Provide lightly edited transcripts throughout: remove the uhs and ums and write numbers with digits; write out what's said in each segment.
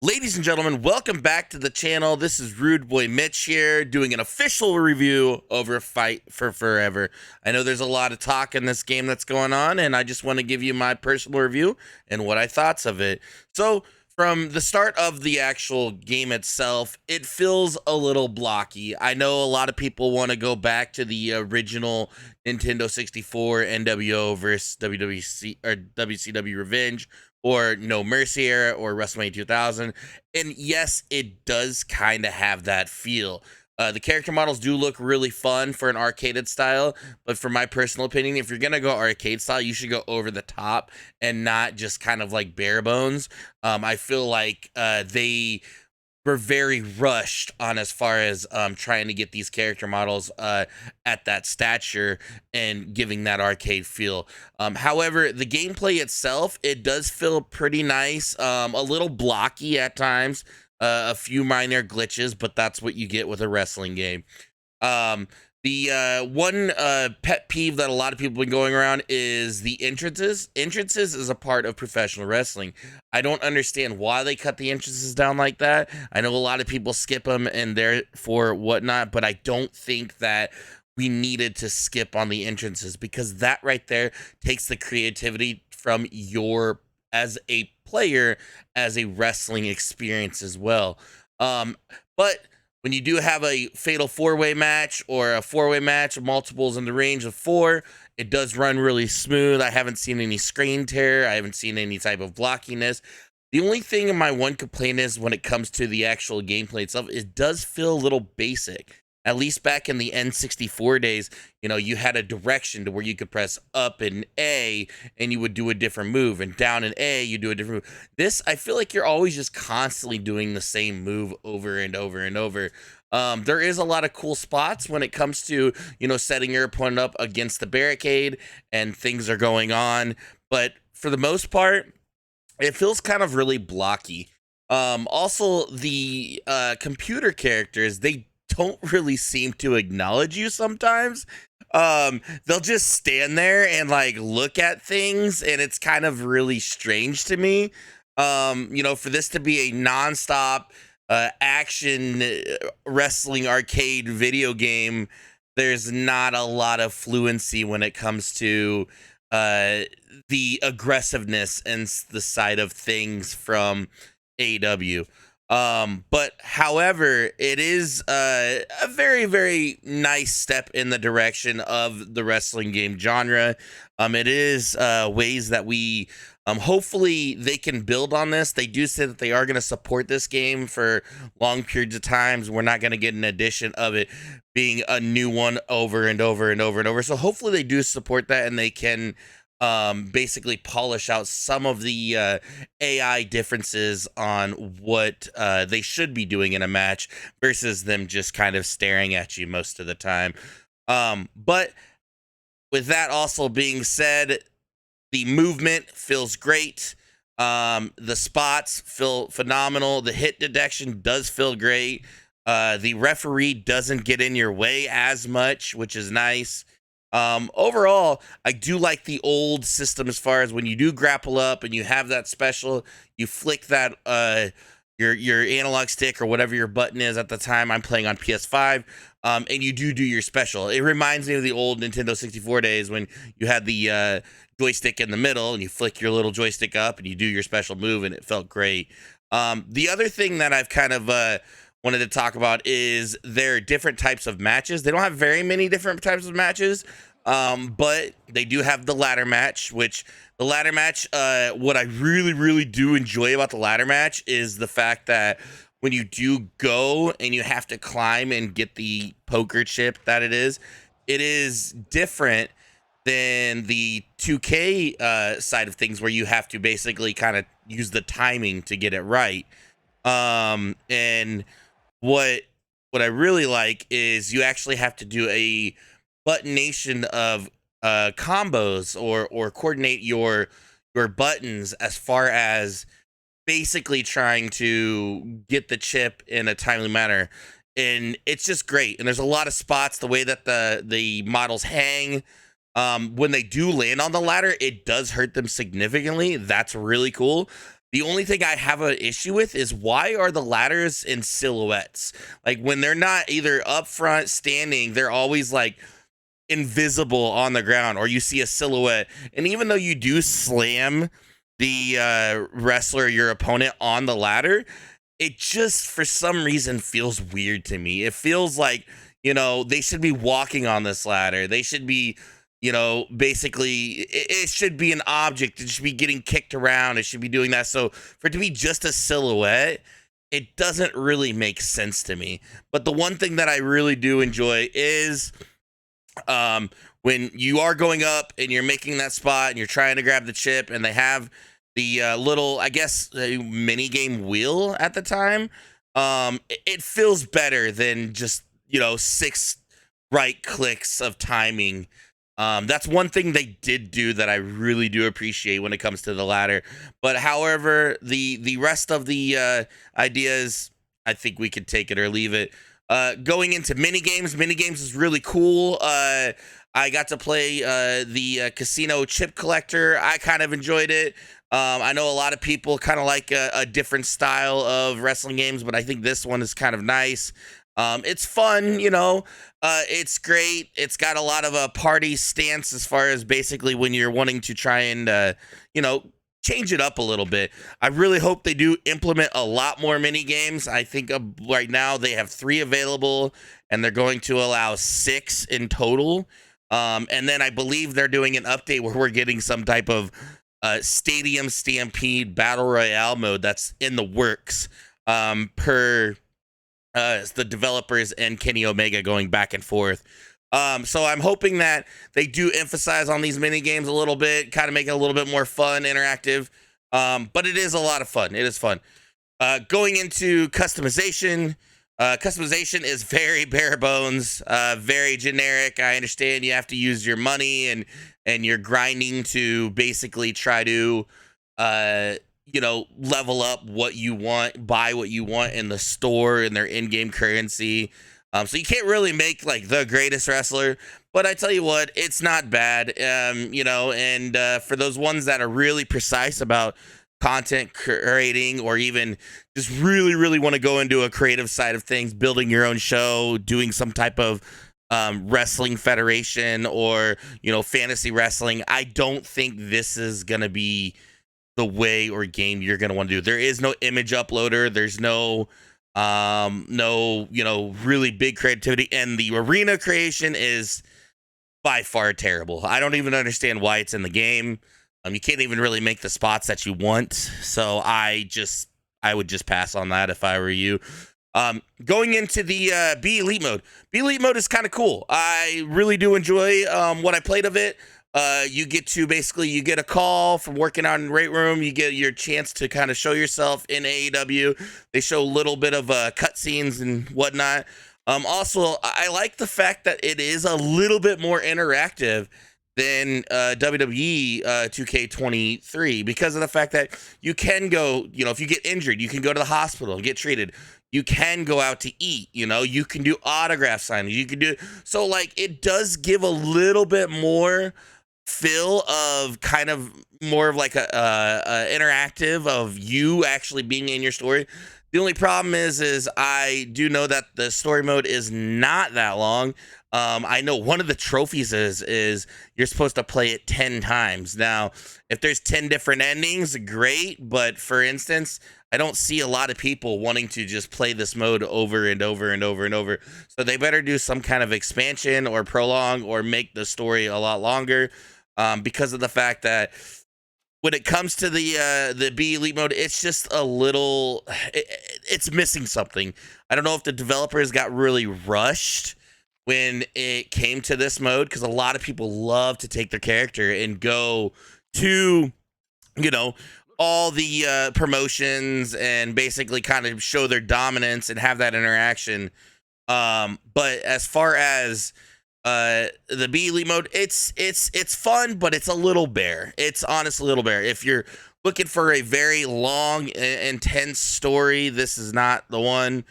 Ladies and gentlemen, welcome back to the channel. This is Rudeboymitch here doing an official review over Fight for Forever. I know there's a lot of talk in this game that's going on, and I just want to give you my personal review and what I thought of it. So, from the start of the actual game itself, it feels a little blocky. I know a lot of people want to go back to the original Nintendo 64 NWO versus WWC or WCW Revenge, or No Mercy era, or WrestleMania 2000. And yes, it does kind of have that feel. The character models do look really fun for an arcaded style, but for my personal opinion, if you're gonna go arcade style, you should go over the top and not just kind of like bare bones. I feel like they were very rushed on as far as trying to get these character models at that stature and giving that arcade feel. However, the gameplay itself, it does feel pretty nice, a little blocky at times, a few minor glitches, but that's what you get with a wrestling game. Um, the one pet peeve that a lot of people have been going around is the entrances. Entrances is a part of professional wrestling. I don't understand why they cut the entrances down like that. I know a lot of people skip them and therefore whatnot, but I don't think that we needed to skip on the entrances, because that right there takes the creativity from your, as a player, as a wrestling experience as well. But when you do have a fatal four-way match or a four-way match of multiples in the range of four, it does run really smooth. I haven't seen any screen tear. I haven't seen any type of blockiness. The only thing in my one complaint is when it comes to the actual gameplay itself, it does feel a little basic. At least back in the N64 days, you had a direction to where you could press up and A and you would do a different move, and down and A, you do a different move. This, I feel like you're always just constantly doing the same move over and over and over. There is a lot of cool spots when it comes to, setting your opponent up against the barricade and things are going on. But for the most part, it feels kind of really blocky. Also, the computer characters, they don't really seem to acknowledge you sometimes. They'll just stand there and like look at things, and it's kind of really strange to me. For this to be a nonstop action wrestling arcade video game, there's not a lot of fluency when it comes to the aggressiveness and the side of things from AW. But however, it is a very, very nice step in the direction of the wrestling game genre. It is ways that we hopefully they can build on this. They do say that they are going to support this game for long periods of times. We're not going to get an edition of it being a new one over and over and over and over. So hopefully they do support that, and they can basically polish out some of the AI differences on what they should be doing in a match versus them just kind of staring at you most of the time. But with that also being said, the movement feels great. The spots feel phenomenal. The hit detection does feel great. The referee doesn't get in your way as much, which is nice. Overall, I do like the old system as far as when you do grapple up and you have that special, you flick that your analog stick or whatever your button is at the time. I'm playing on PS5, and you do your special. It reminds me of the old Nintendo 64 days when you had the joystick in the middle and you flick your little joystick up and you do your special move, and it felt great. The other thing that I've kind of wanted to talk about is their different types of matches. They don't have very many different types of matches, but they do have the ladder match, which the ladder match, what I really, really do enjoy about the ladder match is the fact that when you do go and you have to climb and get the poker chip that it is different than the 2K side of things, where you have to basically kind of use the timing to get it right. And what I really like is you actually have to do a buttonation of combos or coordinate your buttons as far as basically trying to get the chip in a timely manner. And it's just great. And there's a lot of spots, the way that the models hang. When they do land on the ladder, it does hurt them significantly. That's really cool. The only thing I have an issue with is why are the ladders in silhouettes? Like when they're not either up front standing, they're always like invisible on the ground, or you see a silhouette. And even though you do slam the wrestler, your opponent, on the ladder, it just for some reason feels weird to me. It feels like, they should be walking on this ladder. They should be, basically, it should be an object. It should be getting kicked around. It should be doing that. So for it to be just a silhouette, it doesn't really make sense to me. But the one thing that I really do enjoy is when you are going up and you're making that spot and you're trying to grab the chip, and they have the little, I guess, mini game wheel at the time, it feels better than just, 6 right clicks of timing. That's one thing they did do that I really do appreciate when it comes to the ladder. But however, the rest of the ideas, I think we could take it or leave it. Going into minigames is really cool. I got to play the casino chip collector. I kind of enjoyed it. I know a lot of people kind of like a different style of wrestling games, but I think this one is kind of nice. It's fun, it's great. It's got a lot of a party stance as far as basically when you're wanting to try and, change it up a little bit. I really hope they do implement a lot more mini games. I think right now they have 3 available, and they're going to allow 6 in total. And then I believe they're doing an update where we're getting some type of Stadium Stampede Battle Royale mode that's in the works, per the developers and Kenny Omega going back and forth. So I'm hoping that they do emphasize on these mini games a little bit, kind of make it a little bit more fun, interactive. But it is a lot of fun. It is fun. Going into customization. Customization is very bare bones, very generic. I understand you have to use your money and you're grinding to basically try to, level up what you want, buy what you want in the store in their in-game currency. So you can't really make like the greatest wrestler, but I tell you what, it's not bad. And for those ones that are really precise about content creating, or even just really, really want to go into a creative side of things, building your own show, doing some type of wrestling federation, or, fantasy wrestling, I don't think this is going to be the way or game you're going to want to do. There is no image uploader. There's no really big creativity, and the arena creation is by far terrible. I don't even understand why it's in the game. You can't even really make the spots that you want. So I would just pass on that if I were you. Going into the B Elite mode. B Elite mode is kind of cool. I really do enjoy what I played of it. You get a call from working out in Rate Room. You get your chance to kind of show yourself in AEW. They show a little bit of cutscenes and whatnot. Also, I like the fact that it is a little bit more interactive than WWE 2K23, because of the fact that you can go, if you get injured, you can go to the hospital and get treated. You can go out to eat, you can do autograph signings. You can do, so like it does give a little bit more feel of kind of more of like a interactive of you actually being in your story. The only problem is I do know that the story mode is not that long. I know one of the trophies is you're supposed to play it 10 times. Now, if there's 10 different endings, great. But for instance, I don't see a lot of people wanting to just play this mode over and over and over and over. So they better do some kind of expansion or prolong or make the story a lot longer, because of the fact that when it comes to the B Elite mode, it's just a little, it's missing something. I don't know if the developers got really rushed when it came to this mode, because a lot of people love to take their character and go to, all the promotions and basically kind of show their dominance and have that interaction. But as far as the B Elite mode, it's fun, but it's a little bare. It's honestly a little bare. If you're looking for a very long, intense story, this is not the one.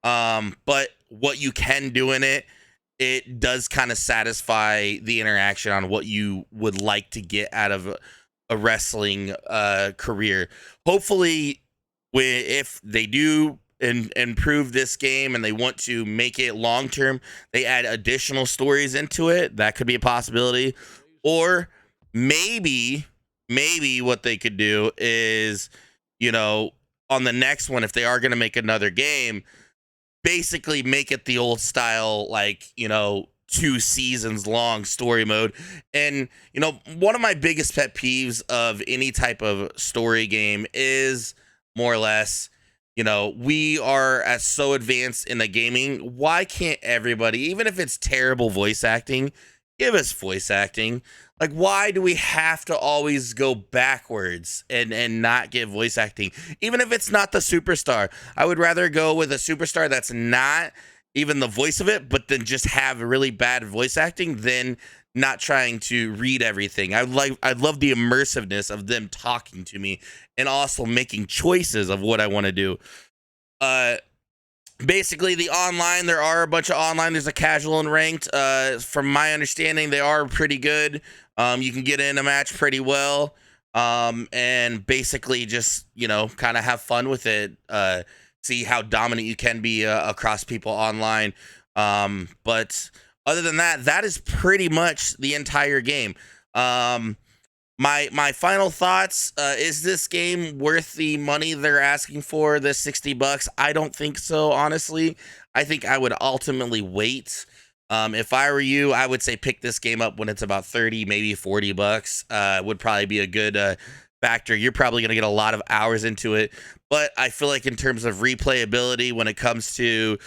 But what you can do in it does kind of satisfy the interaction on what you would like to get out of a wrestling career. Hopefully, if they do improve this game and they want to make it long term, they add additional stories into it. That could be a possibility. Or maybe what they could do is, on the next one, if they are going to make another game, basically make it the old style, like, 2 seasons long story mode. And, one of my biggest pet peeves of any type of story game is more or less, we are as so advanced in the gaming. Why can't everybody, even if it's terrible voice acting, give us voice acting? Like, why do we have to always go backwards and not get voice acting? Even if it's not the superstar, I would rather go with a superstar that's not even the voice of it, but then just have really bad voice acting than not trying to read everything. I'd love the immersiveness of them talking to me and also making choices of what I want to do. Basically, the online, there are a bunch of online. There's a casual and ranked. From my understanding, they are pretty good. You can get in a match pretty well. And basically just, kind of have fun with it. See how dominant you can be across people online. But other than that, that is pretty much the entire game. My final thoughts, is this game worth the money they're asking for, the $60? I don't think so, honestly. I think I would ultimately wait. If I were you, I would say pick this game up when it's about 30, maybe $40. Would probably be a good factor. You're probably going to get a lot of hours into it. But I feel like in terms of replayability, when it comes to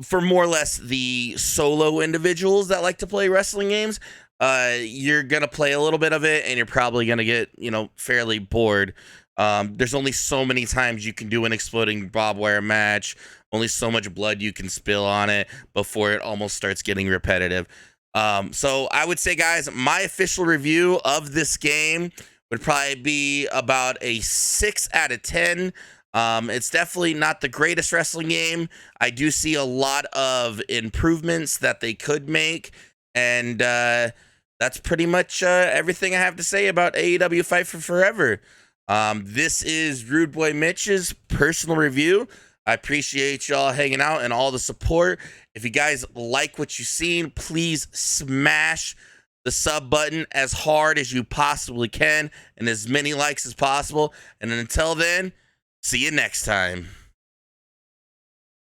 for more or less the solo individuals that like to play wrestling games, you're gonna play a little bit of it and you're probably gonna get fairly bored. There's only so many times you can do an exploding barbed wire match, only so much blood you can spill on it before it almost starts getting repetitive. So I would say, guys, my official review of this game would probably be about a 6 out of 10. It's definitely not the greatest wrestling game. I do see a lot of improvements that they could make, and that's pretty much everything I have to say about AEW Fight for Forever. This is Rudeboymitch's personal review. I appreciate y'all hanging out and all the support. If you guys like what you've seen, please smash the sub button as hard as you possibly can and as many likes as possible. And until then, see you next time.